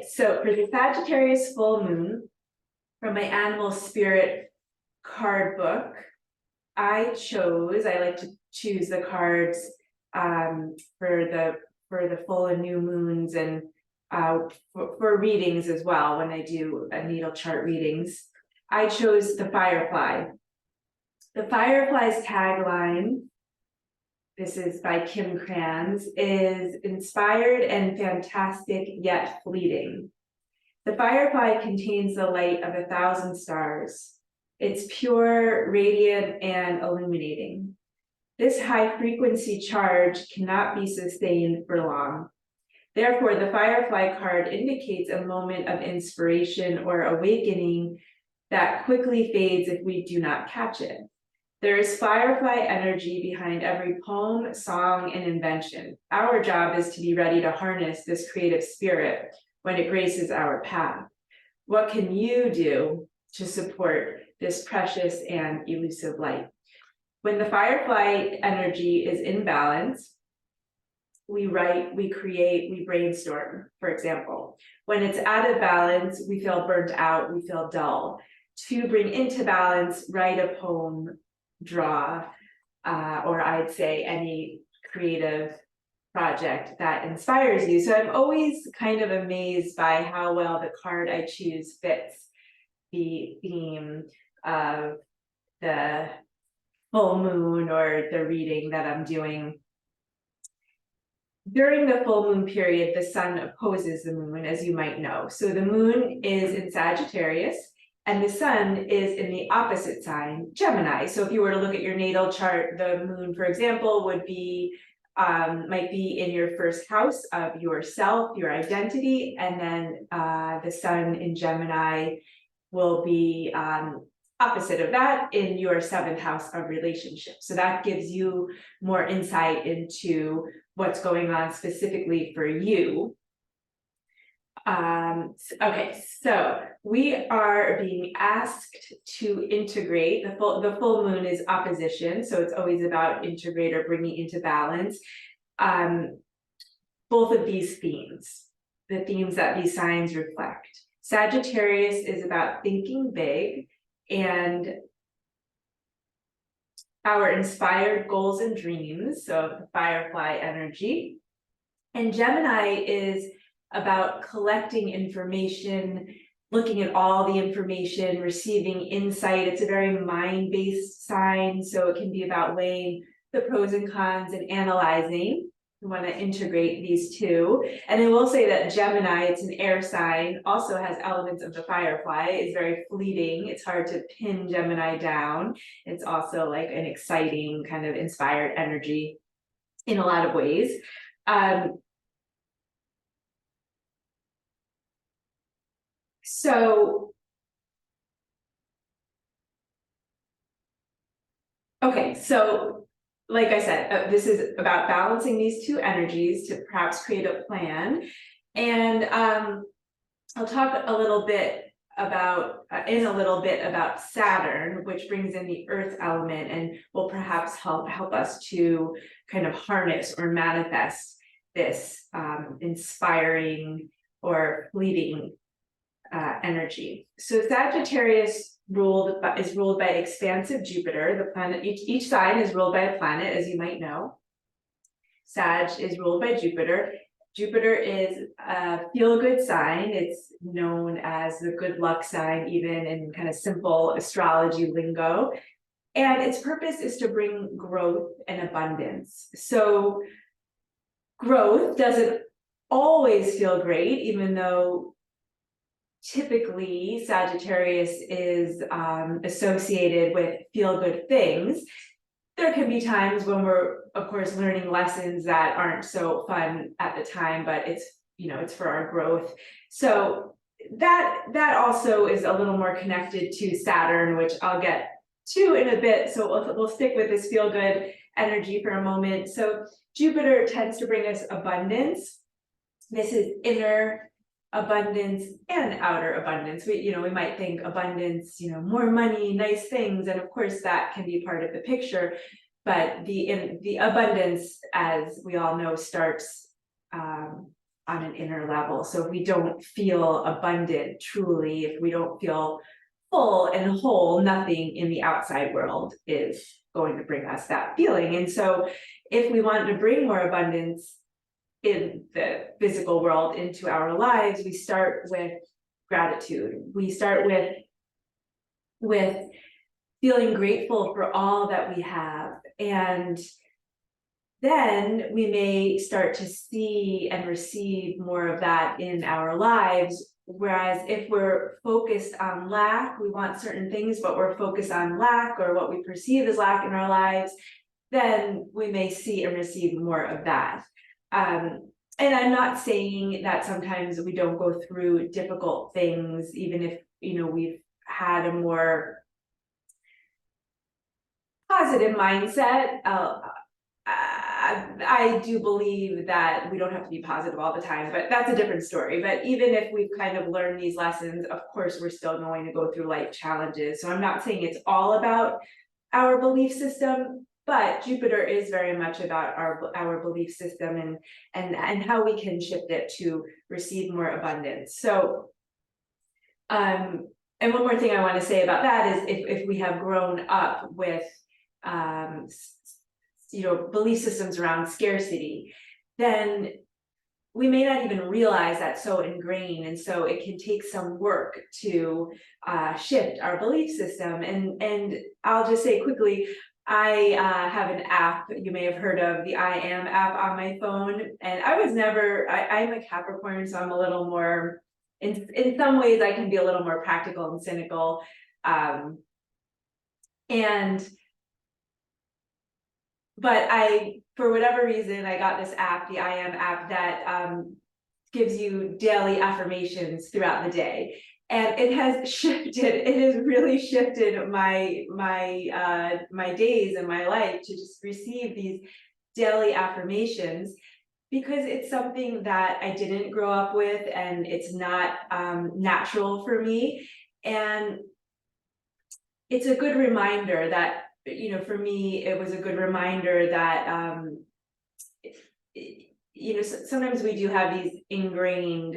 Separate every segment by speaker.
Speaker 1: so for the Sagittarius full moon, from my animal spirit card book, I like to choose the cards for the full and new moons, and for readings as well. When I do natal chart readings, I chose the Firefly. The Firefly's tagline, this is by Kim Kranz, is inspired and fantastic yet fleeting. The Firefly contains the light of 1,000 stars. It's pure, radiant, and illuminating. This high frequency charge cannot be sustained for long. Therefore, the Firefly card indicates a moment of inspiration or awakening that quickly fades if we do not catch it. There is Firefly energy behind every poem, song, and invention. Our job is to be ready to harness this creative spirit when it graces our path. What can you do to support this precious and elusive light? When the Firefly energy is in balance, we write, we create, we brainstorm, for example. When it's out of balance, we feel burnt out, we feel dull. To bring into balance, write a poem, draw, or I'd say any creative project that inspires you. So I'm always kind of amazed by how well the card I choose fits the theme of the full moon or the reading that I'm doing. During the full moon period, the sun opposes the moon, as you might know. So the moon is in Sagittarius, and the sun is in the opposite sign, Gemini. So if you were to look at your natal chart, the moon, for example, would be might be in your first house of yourself, your identity, and then the sun in Gemini will be opposite of that in your seventh house of relationships. So that gives you more insight into what's going on specifically for you. Okay, so we are being asked to integrate. The full moon is opposition, so it's always about integrate or bringing into balance. Both of these themes, the themes that these signs reflect. Sagittarius is about thinking big and our inspired goals and dreams, so the Firefly energy. And Gemini is about collecting information, looking at all the information, receiving insight. It's a very mind-based sign, so it can be about weighing the pros and cons and analyzing. We want to integrate these two. And I will say that Gemini, it's an air sign, also has elements of the Firefly. It's very fleeting. It's hard to pin Gemini down. It's also like an exciting kind of inspired energy in a lot of ways. So like I said, this is about balancing these two energies to perhaps create a plan. And I'll talk a little bit about Saturn, which brings in the earth element and will perhaps help us to kind of harness or manifest this inspiring or fleeting energy. So Sagittarius is ruled by expansive Jupiter. The planet, each sign is ruled by a planet, as you might know. Sag is ruled by Jupiter. Jupiter is a feel-good sign. It's known as the good luck sign, even in kind of simple astrology lingo. And its purpose is to bring growth and abundance. So growth doesn't always feel great, even though typically Sagittarius is associated with feel-good things. There can be times when we're, of course, learning lessons that aren't so fun at the time, but it's for our growth. So that also is a little more connected to Saturn, which I'll get to in a bit. So we'll stick with this feel-good energy for a moment. So Jupiter tends to bring us abundance. This is inner abundance and outer abundance. We might think abundance, more money, nice things, and of course that can be part of the picture, but the abundance, as we all know, starts on an inner level. So if we don't feel abundant truly, if we don't feel full and whole, nothing in the outside world is going to bring us that feeling. And so if we want to bring more abundance in the physical world into our lives, we start with gratitude. We start with feeling grateful for all that we have. And then we may start to see and receive more of that in our lives. Whereas if we're focused on lack, we want certain things, but we're focused on lack or what we perceive as lack in our lives, then we may see and receive more of that. And I'm not saying that sometimes we don't go through difficult things, even if, we've had a more positive mindset. I do believe that we don't have to be positive all the time, but that's a different story. But even if we've kind of learned these lessons, of course, we're still going to go through life challenges. So I'm not saying it's all about our belief system, but Jupiter is very much about our belief system and how we can shift it to receive more abundance. So, and one more thing I want to say about that is if we have grown up with belief systems around scarcity, then we may not even realize that's so ingrained. And so it can take some work to shift our belief system. And I'll just say quickly, I have an app you may have heard of, the I Am app on my phone. And I'm a Capricorn, so I'm a little more, in some ways I can be a little more practical and cynical. But for whatever reason, I got this app, the I Am app, that gives you daily affirmations throughout the day. And it has really shifted my days and my life to just receive these daily affirmations, because it's something that I didn't grow up with and it's not natural for me. And it's a good reminder that, for me, it was a good reminder that, sometimes we do have these ingrained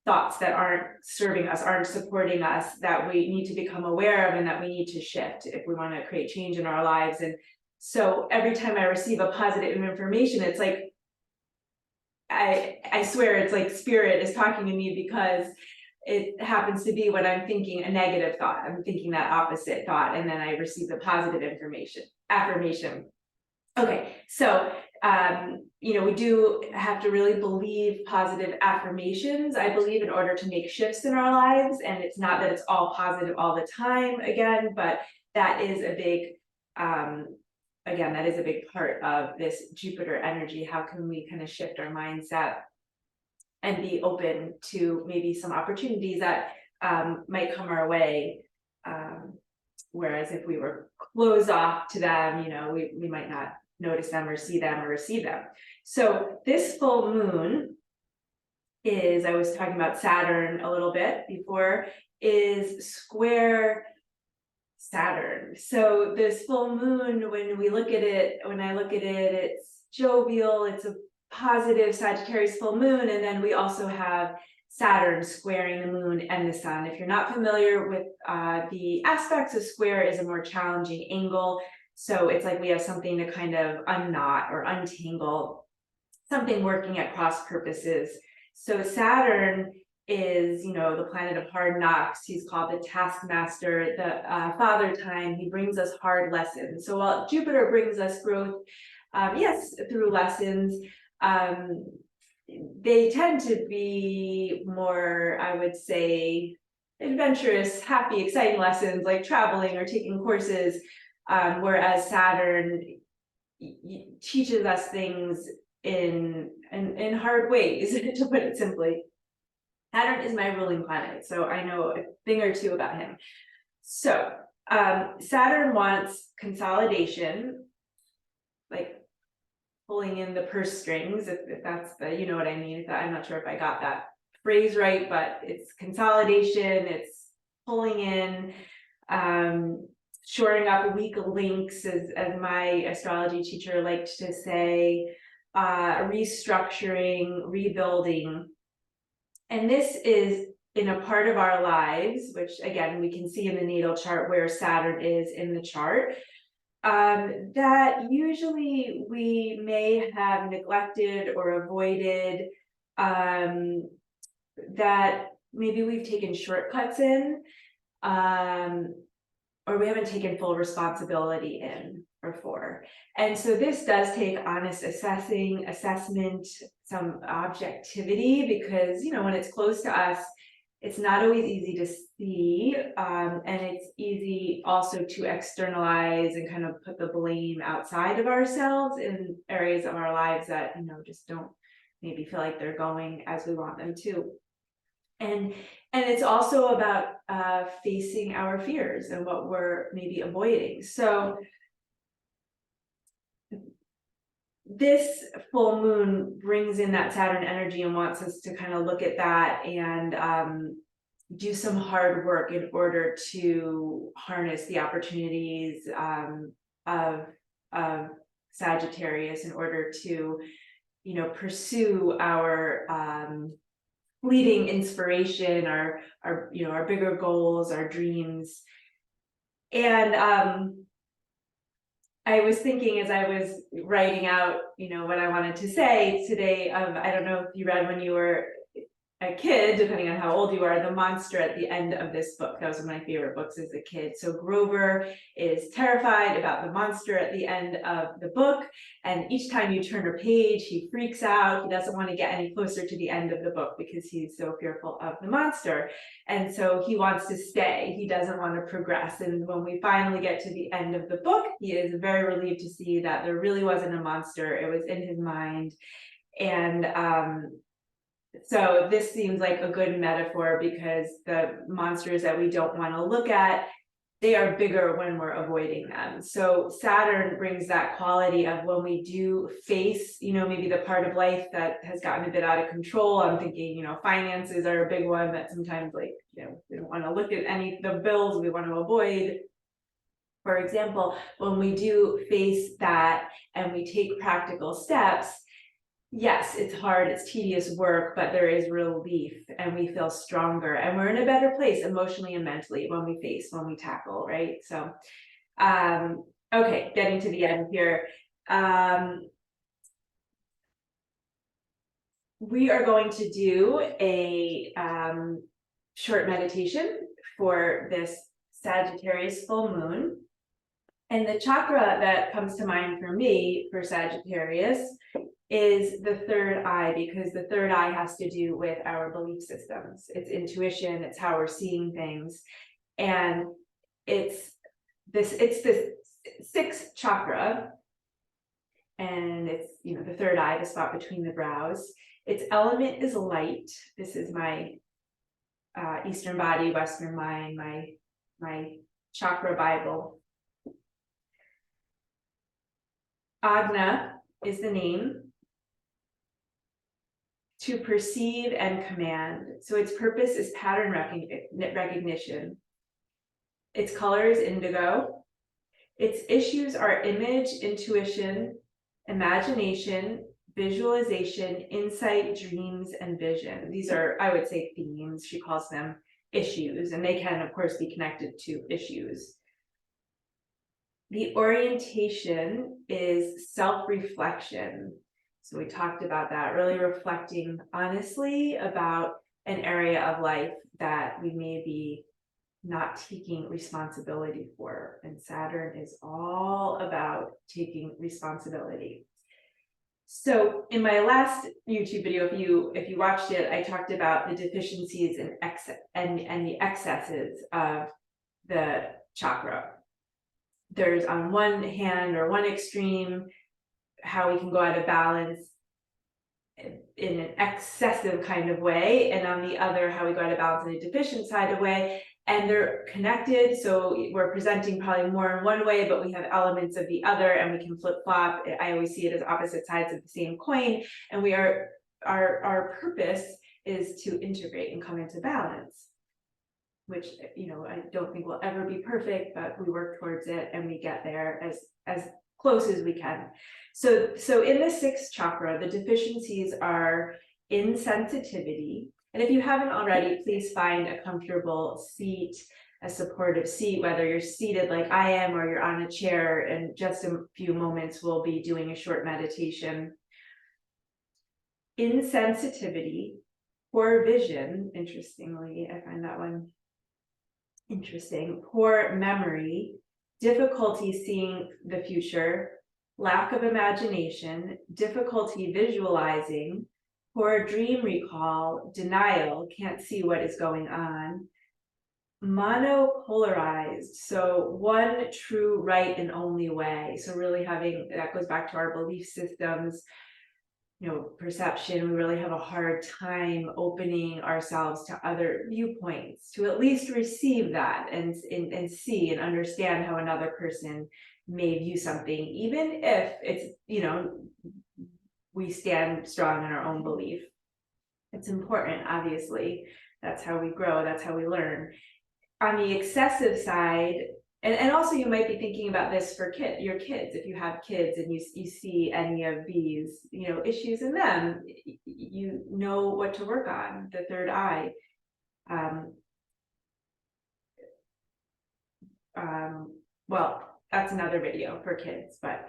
Speaker 1: thoughts that aren't serving us, aren't supporting us, that we need to become aware of and that we need to shift if we want to create change in our lives. And so every time I receive a positive information, it's like, I swear it's like spirit is talking to me, because it happens to be when I'm thinking a negative thought, I'm thinking that opposite thought, and then I receive the positive affirmation. Okay, so we do have to really believe positive affirmations, I believe, in order to make shifts in our lives. And it's not that it's all positive all the time, again, but that is a big that is a big part of this Jupiter energy. How can we kind of shift our mindset and be open to maybe some opportunities that might come our way. Whereas if we were closed off to them, we might not notice them or see them or receive them. So this full moon is, I was talking about Saturn a little bit before, is square Saturn. So this full moon, when I look at it, it's jovial, it's a positive Sagittarius full moon. And then we also have Saturn squaring the moon and the sun. If you're not familiar with the aspects, a square is a more challenging angle. So it's like we have something to kind of unknot or untangle, something working at cross purposes. So Saturn is, the planet of hard knocks. He's called the taskmaster, the father time. He brings us hard lessons. So while Jupiter brings us growth, yes, through lessons, they tend to be more, I would say, adventurous, happy, exciting lessons like traveling or taking courses, whereas Saturn teaches us things in hard ways, to put it simply. Saturn is my ruling planet, so I know a thing or two about him. So Saturn wants consolidation, like pulling in the purse strings, if that's the, you know what I mean. I'm not sure if I got that phrase right, but it's consolidation, it's pulling in, shoring up weak links, as my astrology teacher liked to say. restructuring, rebuilding. And this is in a part of our lives, which again, we can see in the natal chart where Saturn is in the chart, that usually we may have neglected or avoided, that maybe we've taken shortcuts in, or we haven't taken full responsibility in or for. And so this does take honest assessment, some objectivity, because, you know, when it's close to us, it's not always easy to see, and it's easy also to externalize and kind of put the blame outside of ourselves in areas of our lives that, you know, just don't maybe feel like they're going as we want them to. And it's also about facing our fears and what we're maybe avoiding. So this full moon brings in that Saturn energy and wants us to kind of look at that and do some hard work in order to harness the opportunities of Sagittarius, in order to, you know, pursue our fleeting inspiration, our you know, our bigger goals, our dreams. And I was thinking as I was writing out, you know, what I wanted to say today, I don't know if you read when you were a kid, depending on how old you are, the monster at the end of this book. That was one of my favorite books as a kid. So Grover is terrified about the monster at the end of the book. And each time you turn a page, he freaks out. He doesn't want to get any closer to the end of the book because he's so fearful of the monster. And so he wants to stay. He doesn't want to progress. And when we finally get to the end of the book, he is very relieved to see that there really wasn't a monster. It was in his mind. And so this seems like a good metaphor, because the monsters that we don't want to look at, they are bigger when we're avoiding them. So Saturn brings that quality of when we do face, you know, maybe the part of life that has gotten a bit out of control. I'm thinking, you know, finances are a big one that sometimes, like, you know, we don't want to look at any of the bills we want to avoid. For example, when we do face that and we take practical steps, yes, it's hard, it's tedious work, but there is relief and we feel stronger and we're in a better place emotionally and mentally when we tackle, right? So, okay, getting to the end here. We are going to do a short meditation for this Sagittarius full moon. And the chakra that comes to mind for me for Sagittarius is the third eye, because the third eye has to do with our belief systems. It's intuition, it's how we're seeing things. And it's this sixth chakra, and it's, you know, the third eye, the spot between the brows. Its element is light. This is my Eastern body, Western mind, my chakra Bible. Ajna is the name. To perceive and command. So its purpose is pattern recognition. Its color is indigo. Its issues are image, intuition, imagination, visualization, insight, dreams, and vision. These are, I would say, themes. She calls them issues, and they can, of course, be connected to issues. The orientation is self-reflection. So we talked about that, really reflecting honestly about an area of life that we may be not taking responsibility for. And Saturn is all about taking responsibility. So in my last YouTube video, if you watched it, I talked about the deficiencies and the excesses of the chakra. There's on one hand, or one extreme, how we can go out of balance in an excessive kind of way, and on the other, how we go out of balance in a deficient side of way. And they're connected, so we're presenting probably more in one way, but we have elements of the other, and we can flip-flop. I always see it as opposite sides of the same coin, and our purpose is to integrate and come into balance, which, you know, I don't think will ever be perfect, but we work towards it and we get there as close as we can. So in the sixth chakra, the deficiencies are insensitivity. And if you haven't already, please find a comfortable seat, a supportive seat, whether you're seated like I am or you're on a chair. In just a few moments, we'll be doing a short meditation. Insensitivity, poor vision, interestingly, I find that one interesting. Poor memory, difficulty seeing the future, lack of imagination, difficulty visualizing, poor dream recall, denial, can't see what is going on. Monopolarized, so one true, right, and only way. So really having, that goes back to our belief systems, perception. We really have a hard time opening ourselves to other viewpoints, to at least receive that and see and understand how another person may view something, even if it's, we stand strong in our own belief. It's important, obviously. That's how we grow, that's how we learn. On the excessive side, and also you might be thinking about this for your kids, if you have kids and you see any of these, issues in them, you know what to work on, the third eye. Well, that's another video for kids, but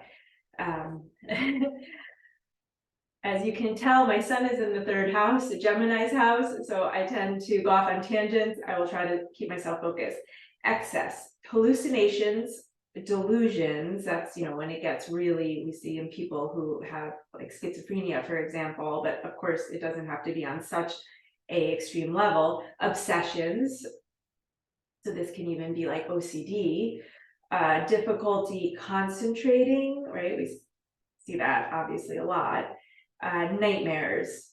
Speaker 1: as you can tell, my son is in the third house, Gemini's house, so I tend to go off on tangents. I will try to keep myself focused. Excess, hallucinations, delusions, that's, when it gets really, we see in people who have like schizophrenia, for example, but of course it doesn't have to be on such a extreme level. Obsessions, so this can even be like OCD, difficulty concentrating, right? We see that obviously a lot. Nightmares.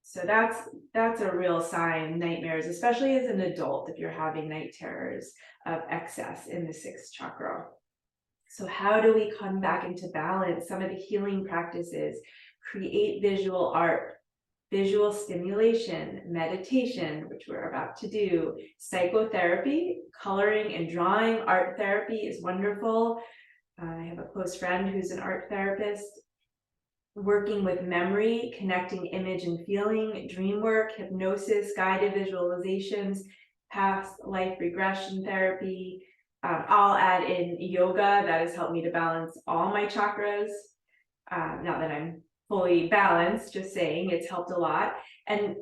Speaker 1: So that's a real sign, nightmares, especially as an adult, if you're having night terrors of excess in the sixth chakra. So how do we come back into balance? Some of the healing practices: create visual art, visual stimulation, meditation, which we're about to do, psychotherapy, coloring and drawing. Art therapy is wonderful. I have a close friend who's an art therapist. Working with memory, connecting image and feeling, dream work, hypnosis, guided visualizations, past life regression therapy. I'll add in yoga. That has helped me to balance all my chakras. Not that I'm fully balanced, just saying it's helped a lot. And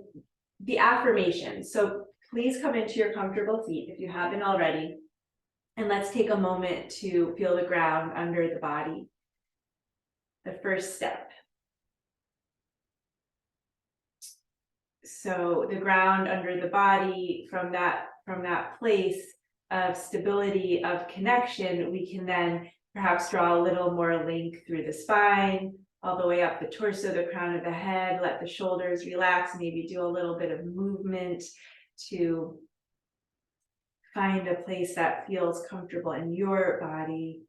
Speaker 1: the affirmations. So please come into your comfortable seat if you haven't already. And let's take a moment to feel the ground under the body. The first step. So the ground under the body, from that place of stability, of connection, we can then perhaps draw a little more link through the spine, all the way up the torso, the crown of the head. Let the shoulders relax, maybe do a little bit of movement to find a place that feels comfortable in your body.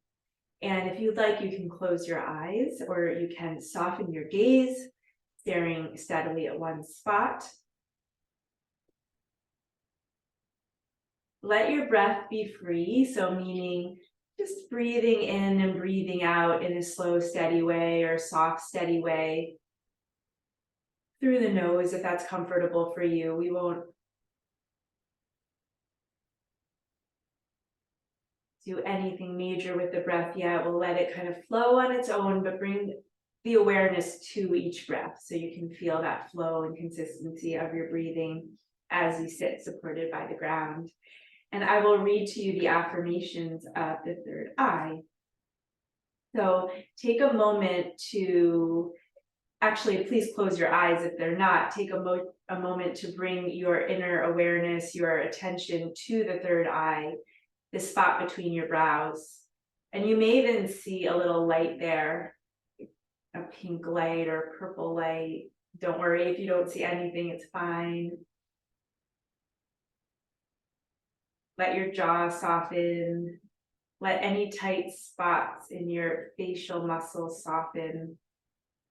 Speaker 1: And if you'd like, you can close your eyes, or you can soften your gaze, staring steadily at one spot. Let your breath be free, so meaning just breathing in and breathing out in a slow, steady way, or soft, steady way. Through the nose, if that's comfortable for you. We won't do anything major with the breath yet. We'll let it kind of flow on its own, but bring the awareness to each breath so you can feel that flow and consistency of your breathing as you sit supported by the ground. And I will read to you the affirmations of the third eye. So take a moment to, actually, please close your eyes if they're not. Take a moment to bring your inner awareness, your attention to the third eye, the spot between your brows. And you may even see a little light there, a pink light or purple light. Don't worry if you don't see anything, it's fine. Let your jaw soften. Let any tight spots in your facial muscles soften.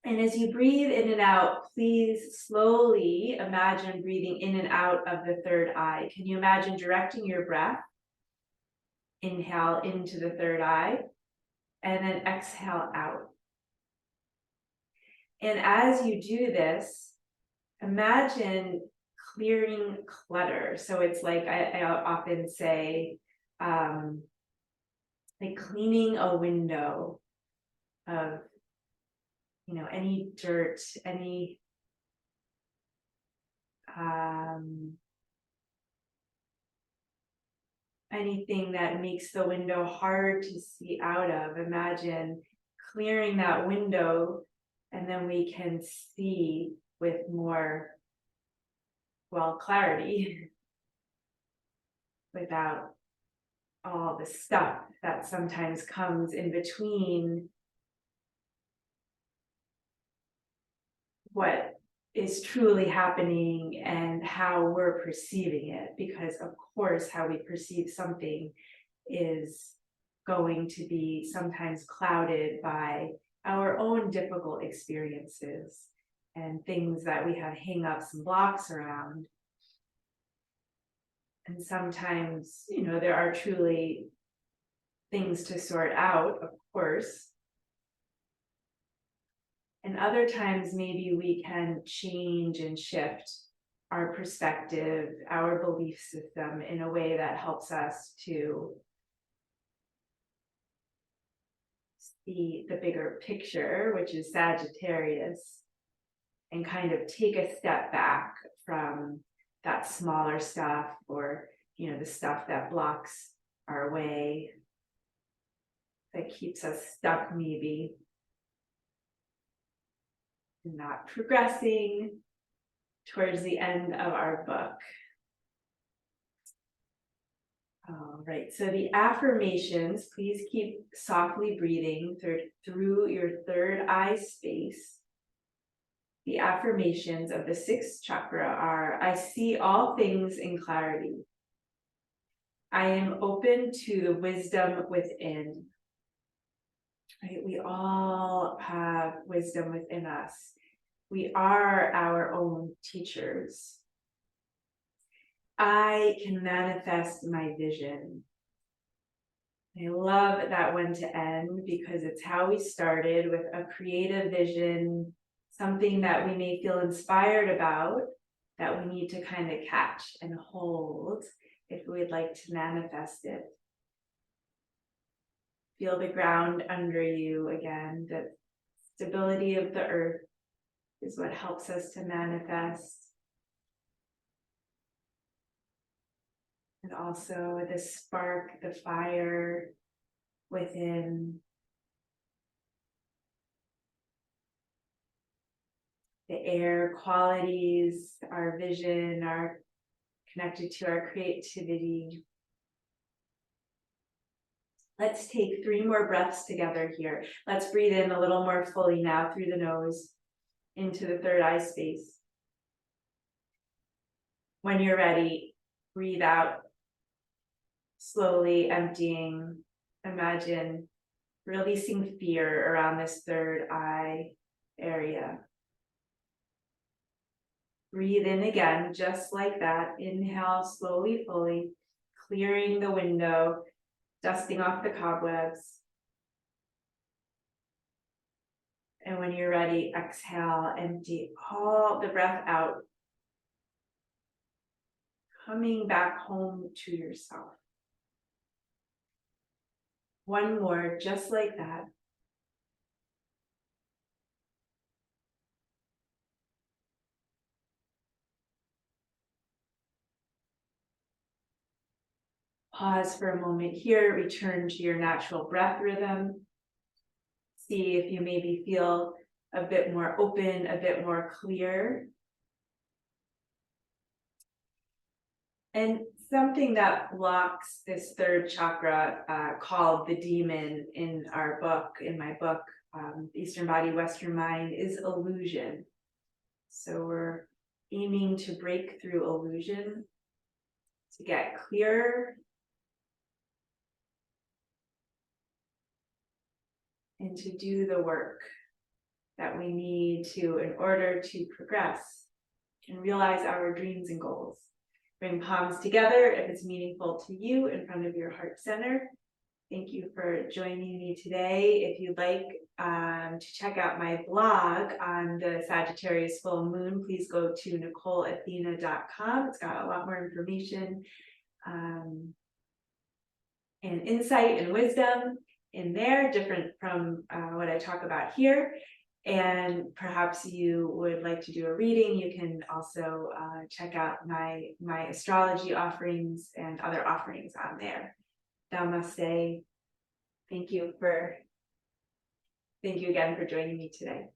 Speaker 1: And as you breathe in and out, please slowly imagine breathing in and out of the third eye. Can you imagine directing your breath? Inhale into the third eye. and then exhale out. And as you do this, imagine clearing clutter. So it's like I often say, like cleaning a window of, any dirt, any anything that makes the window hard to see out of. Imagine clearing that window, and then we can see with more, clarity without all the stuff that sometimes comes in between what is truly happening and how we're perceiving it. Because of course, how we perceive something is going to be sometimes clouded by our own difficult experiences and things that we have hang-ups and blocks around. And sometimes, there are truly things to sort out, of course. And other times, maybe we can change and shift our perspective, our belief system in a way that helps us to see the bigger picture, which is Sagittarius, and kind of take a step back from that smaller stuff, or the stuff that blocks our way, that keeps us stuck maybe, and not progressing towards the end of our book. All right, so the affirmations, please keep softly breathing through your third eye space. The affirmations of the sixth chakra are: I see all things in clarity. I am open to the wisdom within. Right? We all have wisdom within us. We are our own teachers. I can manifest my vision. I love that one to end, because it's how we started, with a creative vision, something that we may feel inspired about, that we need to kind of catch and hold if we'd like to manifest it. Feel the ground under you again. The stability of the earth is what helps us to manifest. And also the spark, the fire within. The air qualities, our vision, are connected to our creativity. Let's take 3 more breaths together here. Let's breathe in a little more fully now through the nose into the third eye space. When you're ready, breathe out, slowly emptying. Imagine releasing fear around this third eye area. Breathe in again, just like that. Inhale slowly, fully, clearing the window, dusting off the cobwebs. And when you're ready, exhale, empty all the breath out. Coming back home to yourself. One more, just like that. Pause for a moment here, return to your natural breath rhythm. See if you maybe feel a bit more open, a bit more clear. And something that blocks this third chakra, called the demon in my book, Eastern Body, Western Mind, is illusion. So we're aiming to break through illusion, to get clearer, and to do the work that we need to in order to progress and realize our dreams and goals. Bring palms together if it's meaningful to you, in front of your heart center. Thank you for joining me today. If you'd like to check out my blog on the Sagittarius full moon, please go to NicoleAthena.com. It's got a lot more information and insight and wisdom in there, different from what I talk about here. And perhaps you would like to do a reading. You can also check out my astrology offerings and other offerings on there. Namaste. Thank you again for joining me today.